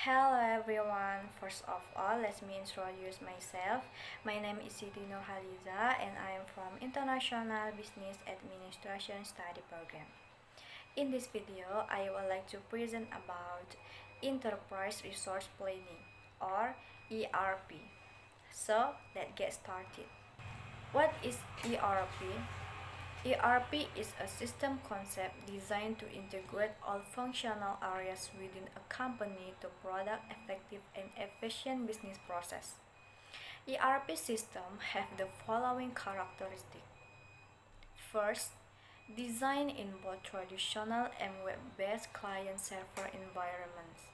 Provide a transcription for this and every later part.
Hello everyone, first of all let me introduce myself. My name is Siti Nurhaliza and I am from International Business Administration Study Program. In this video, I would like to present about Enterprise Resource Planning or ERP. So let's get started. What is ERP? ERP is a system concept designed to integrate all functional areas within a company to product effective and efficient business process. ERP systems have the following characteristics. First, design in both traditional and web-based client-server environments.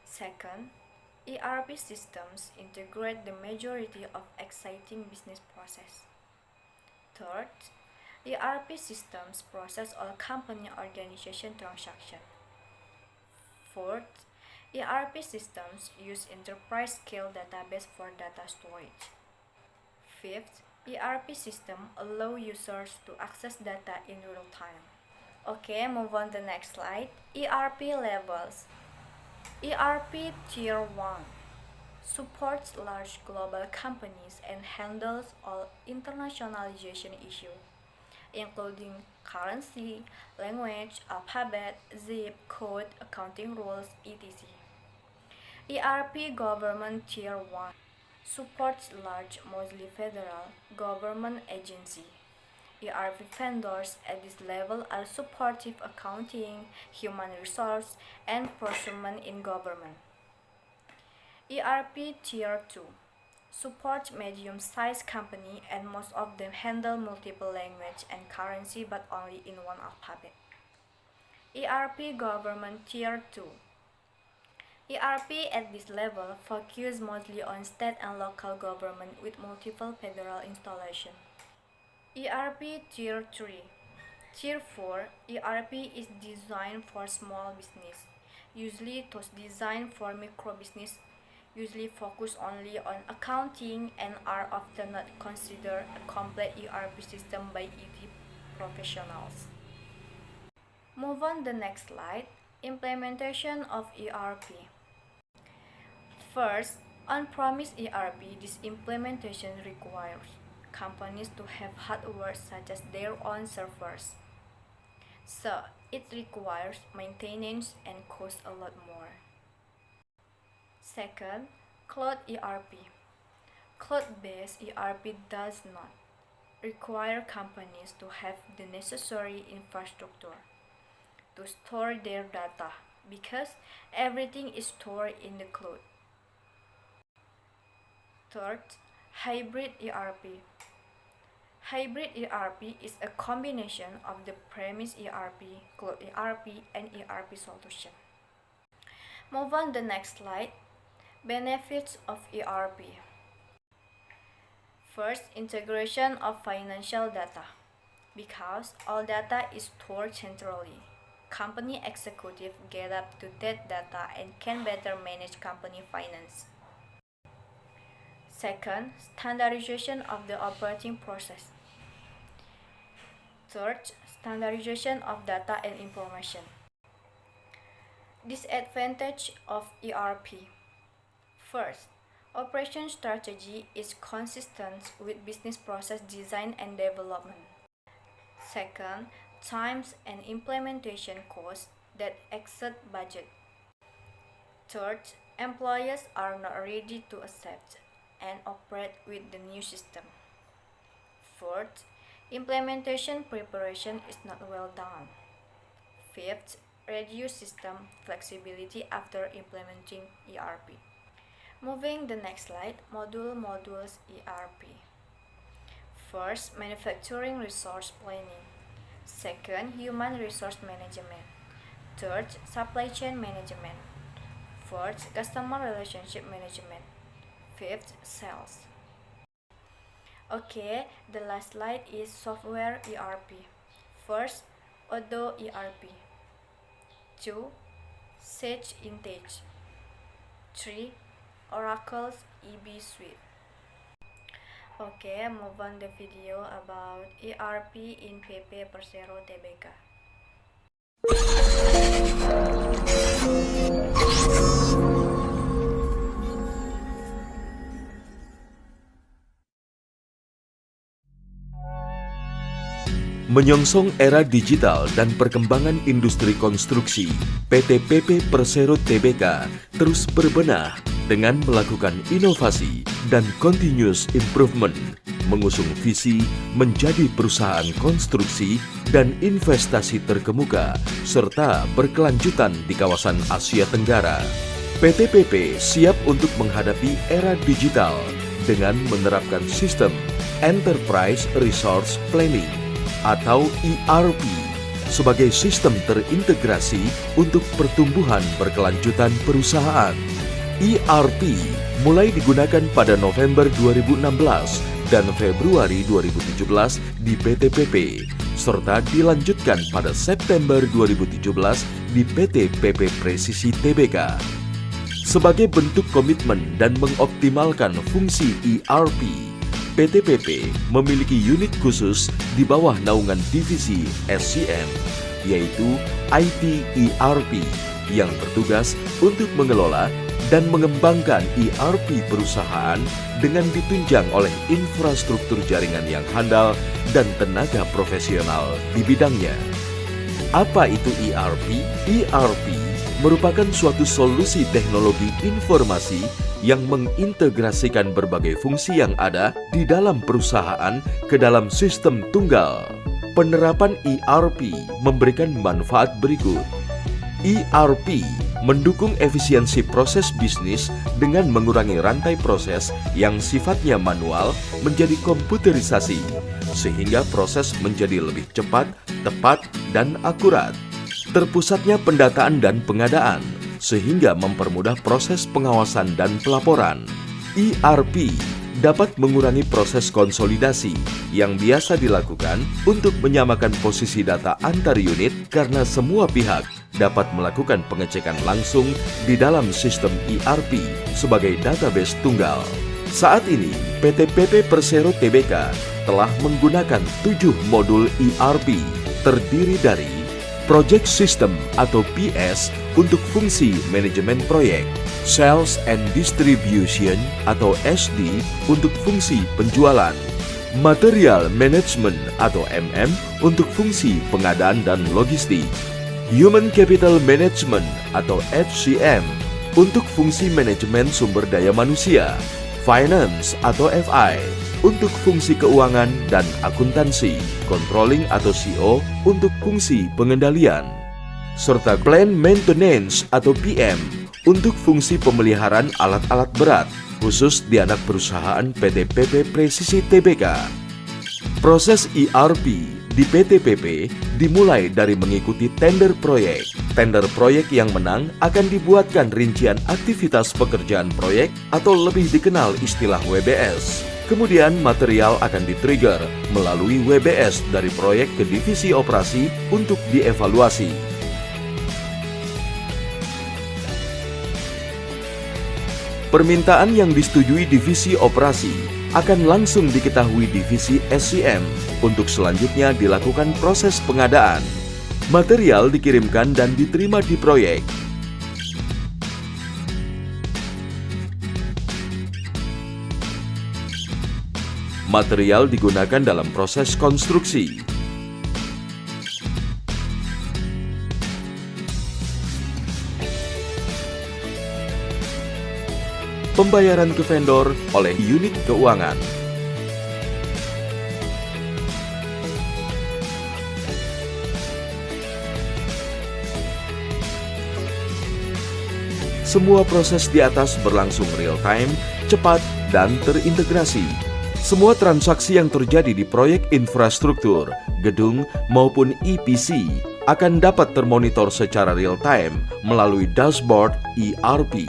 Second, ERP systems integrate the majority of exciting business process. Third, ERP systems process all company organization transactions. Fourth, ERP systems use enterprise-scale database for data storage. Fifth, ERP systems allow users to access data in real time. Okay, move on to the next slide. ERP levels. ERP Tier 1 supports large global companies and handles all internationalization issues, including currency, language, alphabet, zip code, accounting rules, etc. ERP Government Tier 1 supports large, mostly federal, government agencies. ERP vendors at this level are supportive accounting, human resource, and procurement in government. ERP Tier 2 supports medium-sized companies and most of them handle multiple language and currency but only in one alphabet. ERP Government Tier 2 ERP at this level focus mostly on state and local government with multiple federal installations. ERP Tier 3 Tier 4 ERP is designed for small business, usually those designed for micro business, usually focus only on accounting and are often not considered a complete ERP system by IT professionals. Move on to the next slide. Implementation of ERP. First, on-premise ERP, this implementation requires companies to have hardware such as their own servers. So, it requires maintenance and costs a lot more. Second, Cloud ERP. Cloud-based ERP does not require companies to have the necessary infrastructure to store their data because everything is stored in the cloud. Third, Hybrid ERP. Hybrid ERP is a combination of the premise ERP, Cloud ERP, and ERP solution. Move on to the next slide. Benefits of ERP. First, integration of financial data. Because all data is stored centrally, company executives get up to that data and can better manage company finance. Second, standardization of the operating process. Third, standardization of data and information. Disadvantage of ERP. First, operation strategy is consistent with business process design and development. Second, times and implementation costs that exceed budget. Third, employees are not ready to accept and operate with the new system. Fourth, implementation preparation is not well done. Fifth, reduced system flexibility after implementing ERP. Moving the next slide, modules ERP. First, manufacturing resource planning. Second, human resource management. Third, supply chain management. Fourth, customer relationship management. Fifth, sales. Okay, the last slide is software ERP. First, Odoo ERP. 2. Sage Intacct. 3. Oracle's EB Suite. Okay, move on the video about ERP in PP Persero Tbk. Menyongsong era digital dan perkembangan industri konstruksi, PT PP Persero Tbk terus berbenah dengan melakukan inovasi dan continuous improvement, mengusung visi menjadi perusahaan konstruksi dan investasi terkemuka serta berkelanjutan di kawasan Asia Tenggara. PT PP siap untuk menghadapi era digital dengan menerapkan sistem Enterprise Resource Planning atau ERP sebagai sistem terintegrasi untuk pertumbuhan berkelanjutan perusahaan. ERP mulai digunakan pada November 2016 dan Februari 2017 di PT PP, serta dilanjutkan pada September 2017 di PT PP Presisi Tbk. Sebagai bentuk komitmen dan mengoptimalkan fungsi ERP, PT PP memiliki unit khusus di bawah naungan divisi SCM, yaitu IT ERP, yang bertugas untuk mengelola dan mengembangkan ERP perusahaan dengan ditunjang oleh infrastruktur jaringan yang handal dan tenaga profesional di bidangnya. Apa itu ERP? ERP merupakan suatu solusi teknologi informasi yang mengintegrasikan berbagai fungsi yang ada di dalam perusahaan ke dalam sistem tunggal. Penerapan ERP memberikan manfaat berikut. ERP mendukung efisiensi proses bisnis dengan mengurangi rantai proses yang sifatnya manual menjadi komputerisasi, sehingga proses menjadi lebih cepat, tepat, dan akurat. Terpusatnya pendataan dan pengadaan, sehingga mempermudah proses pengawasan dan pelaporan. ERP dapat mengurangi proses konsolidasi yang biasa dilakukan untuk menyamakan posisi data antar unit karena semua pihak dapat melakukan pengecekan langsung di dalam sistem ERP sebagai database tunggal. Saat ini, PT PP Persero Tbk telah menggunakan 7 modul ERP terdiri dari Project System atau PS untuk fungsi manajemen proyek, Sales and Distribution atau SD untuk fungsi penjualan, Material Management atau MM untuk fungsi pengadaan dan logistik, Human Capital Management atau HCM untuk fungsi manajemen sumber daya manusia, Finance atau FI untuk fungsi keuangan dan akuntansi, Controlling atau CO untuk fungsi pengendalian, serta Plant Maintenance atau PM untuk fungsi pemeliharaan alat-alat berat, khusus di anak perusahaan PT PP Presisi Tbk. Proses ERP di PT PP dimulai dari mengikuti tender proyek. Tender proyek yang menang akan dibuatkan rincian aktivitas pekerjaan proyek atau lebih dikenal istilah WBS. Kemudian material akan di-trigger melalui WBS dari proyek ke divisi operasi untuk dievaluasi. Permintaan yang disetujui divisi operasi akan langsung diketahui divisi SCM untuk selanjutnya dilakukan proses pengadaan. Material dikirimkan dan diterima di proyek. Material digunakan dalam proses konstruksi. Pembayaran ke vendor oleh unit keuangan. Semua proses di atas berlangsung real time, cepat, dan terintegrasi. Semua transaksi yang terjadi di proyek infrastruktur, gedung, maupun EPC akan dapat termonitor secara real-time melalui dashboard ERP.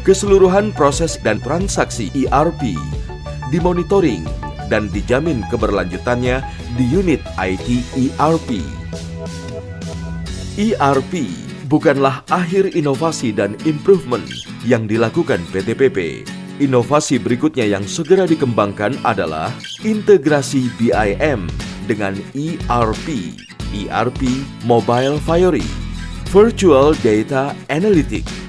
Keseluruhan proses dan transaksi ERP dimonitoring dan dijamin keberlanjutannya di unit IT ERP. ERP bukanlah akhir inovasi dan improvement yang dilakukan PT PP. Inovasi berikutnya yang segera dikembangkan adalah integrasi BIM dengan ERP, ERP Mobile Fiori, Virtual Data Analytics,